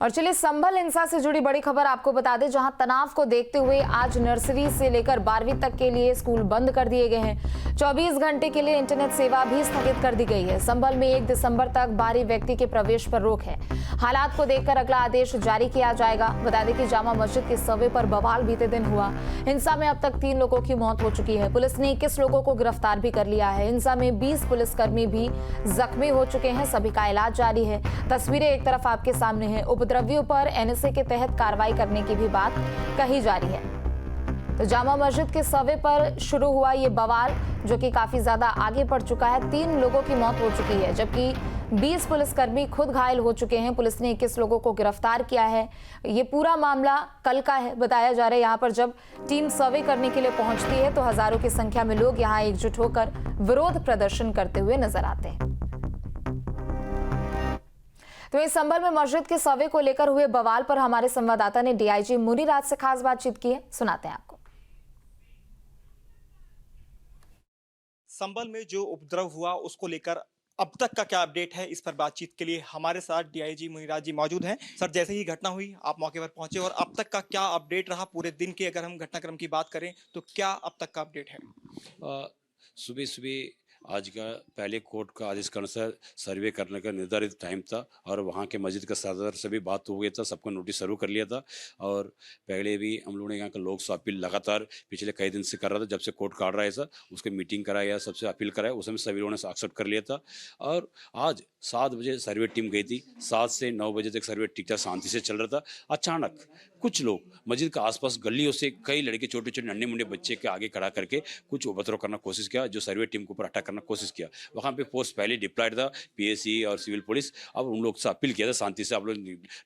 और चलिए संभल हिंसा से जुड़ी बड़ी खबर आपको बता दें, जहां तनाव को देखते हुए आज नर्सरी से लेकर 12वीं तक के लिए स्कूल बंद कर दिए गए हैं। 24 घंटे के लिए इंटरनेट सेवा भी स्थगित कर दी गई है। संभल में 1 दिसंबर तक बाहरी व्यक्ति के प्रवेश पर रोक है। हालात को देखकर अगला आदेश जारी किया जाएगा। बता दें कि जामा मस्जिद के सर्वे पर बवाल बीते दिन हुआ। हिंसा में अब तक 3 लोगों की मौत हो चुकी है। पुलिस ने 21 लोगों को गिरफ्तार भी कर लिया है। हिंसा में 20 पुलिसकर्मी भी जख्मी हो चुके हैं। सभी का इलाज जारी है। तस्वीरें एक तरफ आपके सामने हैं। उपद्रवियों पर एनएसए के तहत कार्रवाई करने की भी बात कही जा रही है। तो जामा मस्जिद के सर्वे पर शुरू हुआ ये बवाल, जो कि काफी ज्यादा आगे बढ़ चुका है। 3 लोगों की मौत हो चुकी है, जबकि 20 पुलिसकर्मी खुद घायल हो चुके हैं। पुलिस ने 21 लोगों को गिरफ्तार किया है। ये पूरा मामला कल का है बताया जा रहा है। यहाँ पर जब टीम सर्वे करने के लिए पहुंचती है तो हजारों की संख्या में लोग यहाँ एकजुट होकर विरोध प्रदर्शन करते हुए नजर आते हैं। तो इस संभल में मस्जिद के सर्वे को लेकर हुए बवाल पर हमारे संवाददाता ने डीआईजी मुनिराज से खास बातचीत की है। सुनाते हैं आपको। संभल में जो उपद्रव हुआ उसको लेकर अब तक का क्या अपडेट है, इस पर बातचीत के लिए हमारे साथ डीआईजी मुनिराज जी मौजूद हैं। सर, जैसे ही घटना हुई आप मौके पर पहुंचे और अब तक का क्या अपडेट रहा पूरे दिन की, अगर हम घटनाक्रम की बात करें तो क्या अब तक का अपडेट है? सुबह सुबह आज का पहले कोर्ट का आदेश के अनुसार सर्वे करने का निर्धारित टाइम था और वहाँ के मस्जिद का सदर से भी बात हो गया था, सबको नोटिस सर्व कर लिया था। और पहले भी हम लोगों ने यहाँ का लोक अपील लगातार पिछले कई दिन से कर रहा था। जब से कोर्ट का ऑर्डर आया था उसके मीटिंग कराया, सबसे अपील कराया, उसमें सभी लोगों ने एक्सेप्ट कर लिया था। और आज 7 बजे सर्वे टीम गई थी। 7 से 9 बजे तक सर्वे ठीक ठाक शांति से चल रहा था। अचानक कुछ लोग मस्जिद के आसपास गलियों से कई लड़के, छोटे छोटे नन्हे मुन्ने बच्चे के आगे खड़ा करके कुछ उपद्रव करना कोशिश किया, जो सर्वे टीम के ऊपर अटैक करना कोशिश किया। वहाँ पे फोर्स पहले डिप्लॉयड था, पीएसी और सिविल पुलिस। अब उन लोग से अपील किया था शांति से आप लोग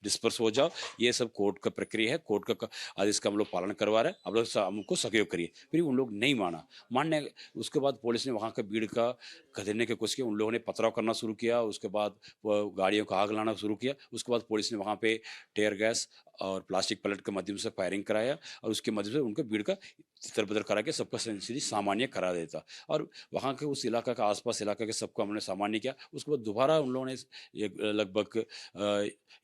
डिस्पर्स हो जाओ। ये सब कोर्ट का प्रक्रिया है, कोर्ट का आदेश का हम लोग पालन करवा रहे हैं, आप लोग हमको सहयोग करिए। फिर उन लोग नहीं मानने उसके बाद पुलिस ने वहाँ का भीड़ का खदेड़ने की कोशिश की। उन लोगों ने पथराव करना शुरू किया। उसके बाद गाड़ियों का आग लाना शुरू किया। उसके बाद पुलिस ने वहाँ पे टेयर गैस और प्लास्टिक पलेट के माध्यम से फायरिंग कराया और उसके माध्यम से उनके भीड़ का तितर बितर करा के सबका स्थिति सामान्य करा देता। और वहाँ के उस इलाका का आसपास इलाका के सबको हमने सामान्य किया। उसके बाद दोबारा उन लोगों ने लगभग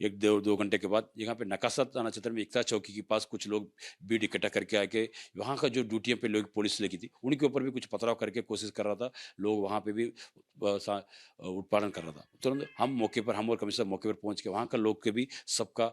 1-2 घंटे के बाद यहाँ पे नकासा थाना क्षेत्र में एकता चौकी के पास कुछ लोग भीड़ इकट्ठा करके आके वहाँ का जो ड्यूटियों पे लोग पुलिस लगी थी उनके ऊपर भी कुछ पथराव करके कोशिश कर रहा था। लोग वहाँ पे भी उत्पादन कर रहा था। तुरंत हम और कमिश्नर मौके पर पहुँच के वहाँ का लोग के भी सबका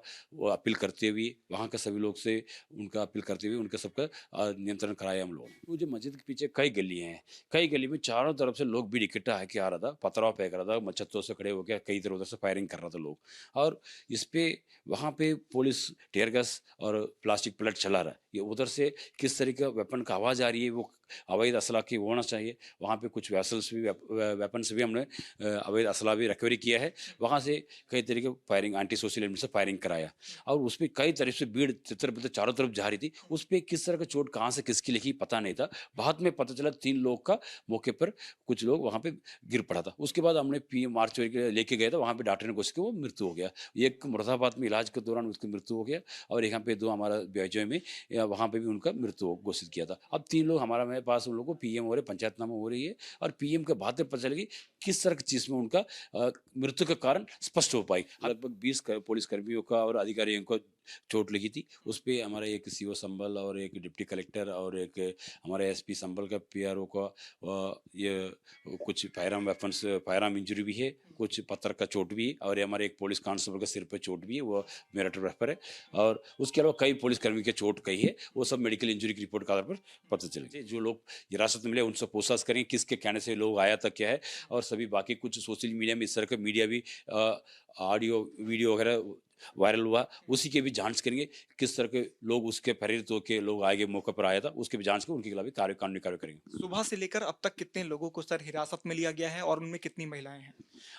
अपील करते हुए, वहाँ के सभी लोग से उनका अपील करते हुए उनका सबका नियंत्रण कराया हम लोग। वो जो मस्जिद के पीछे कई गलियाँ हैं, कई गली में चारों तरफ से लोग भी इकट्ठा आके आ रहा था, पथराव फेंक रहा था, छतों से खड़े होकर कई इधर उधर से फायरिंग कर रहा था लोग। और इस पे वहाँ पे पुलिस टीयर गैस और प्लास्टिक प्लेट चला रहा है। ये उधर से किस तरीके का वेपन का आवाज़ आ रही है, वो अवैध असला की होना चाहिए। वहाँ पे कुछ वेपन्स भी हमने अवैध असला भी रिकवरी किया है। वहाँ से कई तरीके फायरिंग, एंटी सोशल एलिमेंट से फायरिंग कराया और उस पर कई तरफ से भीड़ तितर चारों तरफ जा रही थी। उस पर किस तरह का चोट कहाँ से किसकी लगी पता नहीं था। बाद में पता चला 3 लोग का मौके पर कुछ लोग वहाँ पे गिर पड़ा था। उसके बाद हमने पीएम मार्च लेके गए थे, वहाँ पे डॉक्टर ने कोशिश की, वो मृत्यु हो गया। एक मुरादाबाद में इलाज के दौरान उसकी मृत्यु हो गया और यहाँ पे 2 हमारा बेजोय में वहाँ पे भी उनका मृत्यु घोषित किया था। अब 3 लोग हमारे पास, उन लोगों को पीएम हो रहे, पंचायतनामा हो रही है और पीएम के बाद पता चलेगी किस तरह की चीज में उनका मृत्यु का कारण स्पष्ट हो पाई। लगभग 20 पुलिस कर्मियों का और अधिकारियों को चोट लगी थी। उस पर हमारा एक सीओ संभल और एक डिप्टी कलेक्टर और एक हमारे एसपी संभल का पीआरओ का ये कुछ फायरआर्म इंजरी भी है, कुछ पत्थर का चोट भी है और हमारे एक पुलिस कांस्टेबल का सिर पर चोट भी है, वो मेरठ रेफर है। और उसके अलावा कई पुलिसकर्मी के चोट कही है, वो सब मेडिकल इंजरी की रिपोर्ट के आधार पर पता चलेगी। जो लोग हिरासत में मिले उनसे पूछताछ करेंगे किसके कहने से लोग आया था, क्या है। और सभी बाकी कुछ सोशल मीडिया में इस तरह का मीडिया भी ऑडियो वीडियो वगैरह वायरल हुआ, उसी के भी जांच करेंगे किस तरह के लोग उसके प्रेरित होकर लोग आगे मौके पर आया था, उसके भी जांच कर उनके खिलाफ कानूनी कार्रवाई करेंगे। सुबह से लेकर अब तक कितने लोगों को सर हिरासत में लिया गया है और उनमें कितनी महिलाएं हैं?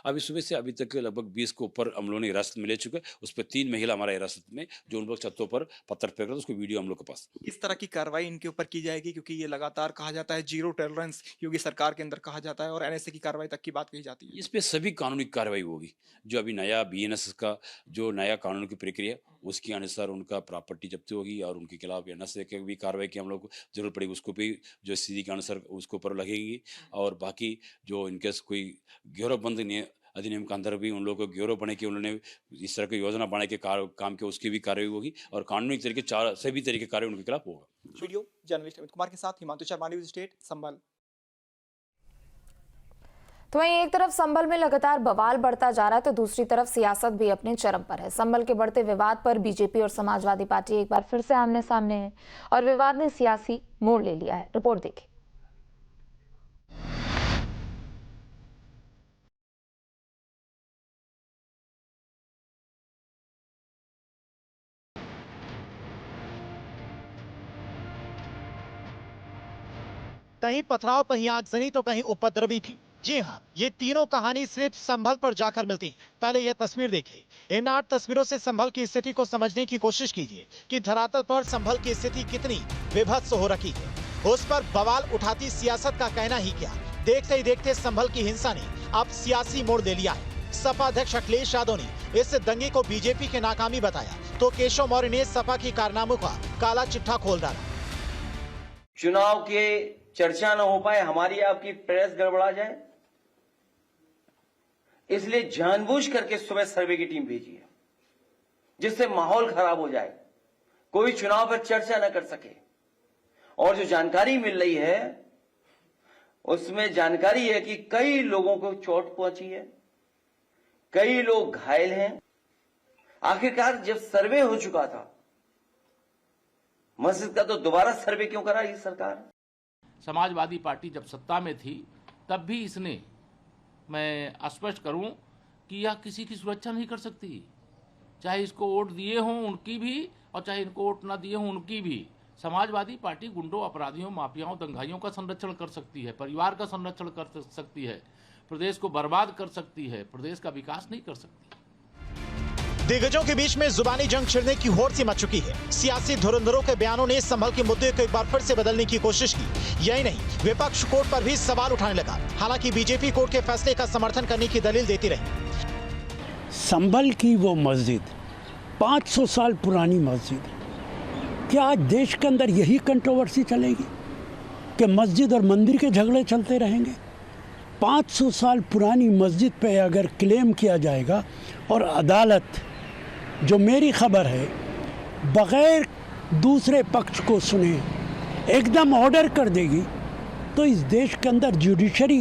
अभी सुबह से अभी तक लगभग 20 के ऊपर हम लोगों ने हिरासत में ले चुके हैं। उस पर 3 महिला हमारा हिरासत में, जो उन लोग छतों पर पत्थर फेंक रहे थे, उसको वीडियो हम लोग के पास। इस तरह की कार्रवाई इनके ऊपर की जाएगी, क्योंकि ये लगातार कहा जाता है जीरो टॉलरेंस योगी सरकार के अंदर कहा जाता है और एनएसए की कार्रवाई तक की बात कही जाती है। इस पे सभी कानूनी कार्रवाई होगी। जो अभी नया बीएनएस का जो नया कानून की प्रक्रिया उसके अनुसार उनका प्रॉपर्टी जब्ती होगी और उनके खिलाफ एनएसए की भी कार्रवाई की हम लोग जरूरत पड़ेगी, उसको भी जो स्थिति के अनुसार उसके ऊपर लगेगी। और बाकी जो इनकेस कोई गिरोहबंद अधिनियम के अंदर भी उन लोगों को गिरोह बने कि उन्होंने इस तरह की योजना बना के काम के उसकी भी कार्रवाई होगी और कानूनी तरीके सभी तरीके कार्रवाई उनके खिलाफ होगा। वीडियो जर्नलिस्ट अमित कुमार के साथ हिमांशु शर्मा, न्यूज़ स्टेट, संभल। तो वहीं एक तरफ संभल में लगातार बवाल बढ़ता जा रहा है तो दूसरी तरफ सियासत भी अपने चरम पर है। संभल के बढ़ते विवाद पर बीजेपी और समाजवादी पार्टी एक बार फिर से आमने सामने है और विवाद ने सियासी मोड़ ले लिया है। रिपोर्ट देखिए। कहीं पथराव, कहीं आगजनी तो कहीं उपद्रवी थी। जी हाँ, ये तीनों कहानी सिर्फ संभल पर जाकर मिलती है। पहले ये तस्वीर देखिए। इन 8 तस्वीरों से संभल की स्थिति को समझने की कोशिश कीजिए कि धरातल पर संभल की स्थिति कितनी विभत्स हो रखी है। उस पर बवाल उठाती सियासत का कहना ही क्या। देखते ही देखते संभल की हिंसा ने अब सियासी मोड़ ले लिया है। सपा अध्यक्ष अखिलेश यादव ने इस दंगे को बीजेपी की नाकामी बताया तो केशव मौर्य ने सपा की कारनामों का काला चिट्ठा खोल डाला। चुनाव के चर्चा न हो पाए, हमारी आपकी प्रेस गड़बड़ा जाए, इसलिए जानबूझ करके सुबह सर्वे की टीम भेजी है जिससे माहौल खराब हो जाए, कोई चुनाव पर चर्चा न कर सके। और जो जानकारी मिल रही है उसमें जानकारी है कि कई लोगों को चोट पहुंची है, कई लोग घायल हैं। आखिरकार जब सर्वे हो चुका था मस्जिद का, तो दोबारा सर्वे क्यों करा ये सरकार? समाजवादी पार्टी जब सत्ता में थी तब भी इसने, मैं स्पष्ट करूं कि यह किसी की सुरक्षा नहीं कर सकती, चाहे इसको वोट दिए हों उनकी भी और चाहे इनको वोट ना दिए हों उनकी भी। समाजवादी पार्टी गुंडों, अपराधियों, माफियाओं, दंगाइयों का संरक्षण कर सकती है, परिवार का संरक्षण कर सकती है, प्रदेश को बर्बाद कर सकती है, प्रदेश का विकास नहीं कर सकती। दिग्गजों के बीच में जुबानी जंग छिड़ने की होड़ सी मच चुकी है। सियासी धुरंधरों के बयानों ने संभल के मुद्दे को एक बार फिर से बदलने की कोशिश की। यही नहीं, विपक्ष कोर्ट पर भी सवाल उठाने लगा। हालांकि बीजेपी कोर्ट के फैसले का समर्थन करने की दलील देती रही। संभल की वो मस्जिद 500 साल पुरानी मस्जिद, क्या आज देश के अंदर यही कंट्रोवर्सी चलेगी कि मस्जिद और मंदिर के झगड़े चलते रहेंगे? 500 साल पुरानी मस्जिद पे अगर क्लेम किया जाएगा और अदालत, जो मेरी खबर है, बगैर दूसरे पक्ष को सुने एकदम ऑर्डर कर देगी तो इस देश के अंदर जुडिशरी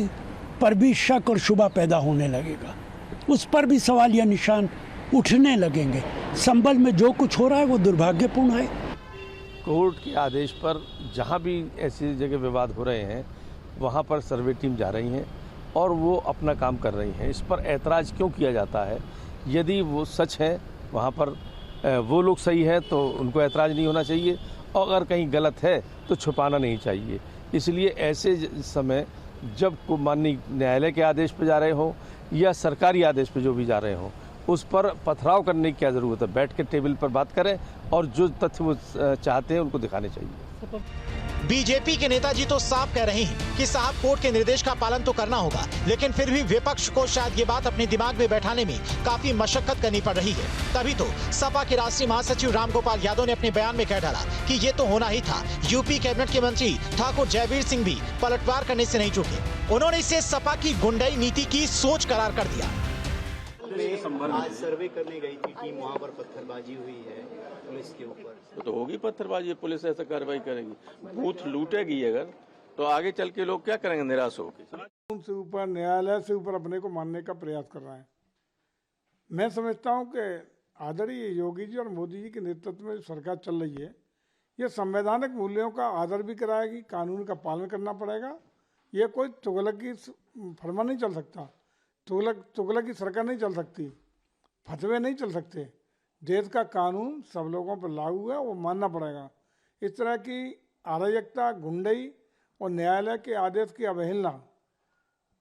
पर भी शक और शुबा पैदा होने लगेगा, उस पर भी सवाल या निशान उठने लगेंगे। संभल में जो कुछ हो रहा है वो दुर्भाग्यपूर्ण है। कोर्ट के आदेश पर जहाँ भी ऐसी जगह विवाद हो रहे हैं वहाँ पर सर्वे टीम जा रही हैं और वो अपना काम कर रही हैं। इस पर ऐतराज़ क्यों किया जाता है? यदि वो सच है, वहाँ पर वो लोग सही है तो उनको ऐतराज़ नहीं होना चाहिए, और अगर कहीं गलत है तो छुपाना नहीं चाहिए। इसलिए ऐसे समय जब को माननीय न्यायालय के आदेश पर जा रहे हो या सरकारी आदेश पर जो भी जा रहे हो, उस पर पथराव करने की क्या ज़रूरत है? बैठ के टेबल पर बात करें और जो तथ्य वो चाहते हैं उनको दिखाने चाहिए। बीजेपी के नेताजी तो साफ कह रहे हैं कि साहब कोर्ट के निर्देश का पालन तो करना होगा, लेकिन फिर भी विपक्ष को शायद ये बात अपने दिमाग में बैठाने में काफी मशक्कत करनी पड़ रही है। तभी तो सपा के राष्ट्रीय महासचिव रामगोपाल यादव ने अपने बयान में कह डाला कि ये तो होना ही था। यूपी कैबिनेट के मंत्री ठाकुर जयवीर सिंह भी पलटवार करने से नहीं चूके। उन्होंने इसे सपा की गुंडाई नीति की सोच करार कर दिया। आज सर्वे करने गई थी टीम, वहाँ पर पत्थरबाजी हुई है पुलिस के ऊपर। तो होगी पत्थरबाजी, पुलिस ऐसा कार्रवाई करेगी। बूथ लूटेगी अगर, तो आगे चल के लोग क्या करेंगे? निराश होकर कानून से ऊपर, न्यायालय से ऊपर अपने को मानने का प्रयास कर रहा है। मैं समझता हूं कि आदरणीय योगी जी और मोदी जी के नेतृत्व में सरकार चल रही है, ये संवैधानिक मूल्यों का आदर भी कराएगी, कानून का पालन करना पड़ेगा। ये कोई तुगलक की फरमान नहीं चल सकता, तुगलक की सरकार नहीं चल सकती, फतवे नहीं चल सकते। देश का कानून सब लोगों पर लागू है, वो मानना पड़ेगा। इस तरह की अराजकता, गुंडई और न्यायालय के आदेश की अवहेलना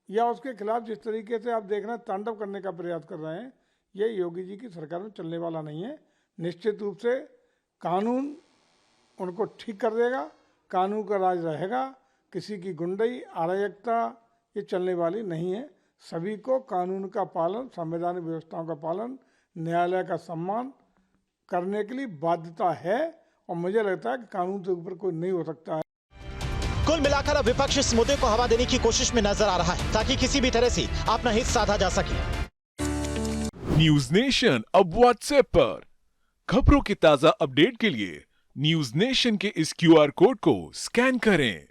या उसके खिलाफ जिस तरीके से आप देख रहे हैं तांडव करने का प्रयास कर रहे हैं, ये योगी जी की सरकार में चलने वाला नहीं है। निश्चित रूप से कानून उनको ठीक कर देगा, कानून का राज रहेगा। किसी की गुंडई, अराजकता ये चलने वाली नहीं है। सभी को कानून का पालन, संवैधानिक व्यवस्थाओं का पालन, न्यायालय का सम्मान करने के लिए बाध्यता है, और मुझे लगता है कि कानून से ऊपर कोई नहीं हो सकता है। कुल मिलाकर अब विपक्ष इस मुद्दे को हवा देने की कोशिश में नजर आ रहा है ताकि किसी भी तरह से अपना हित साधा जा सके। न्यूज नेशन अब व्हाट्सएप पर। खबरों के ताजा अपडेट के लिए न्यूज नेशन के इस QR कोड को स्कैन करें।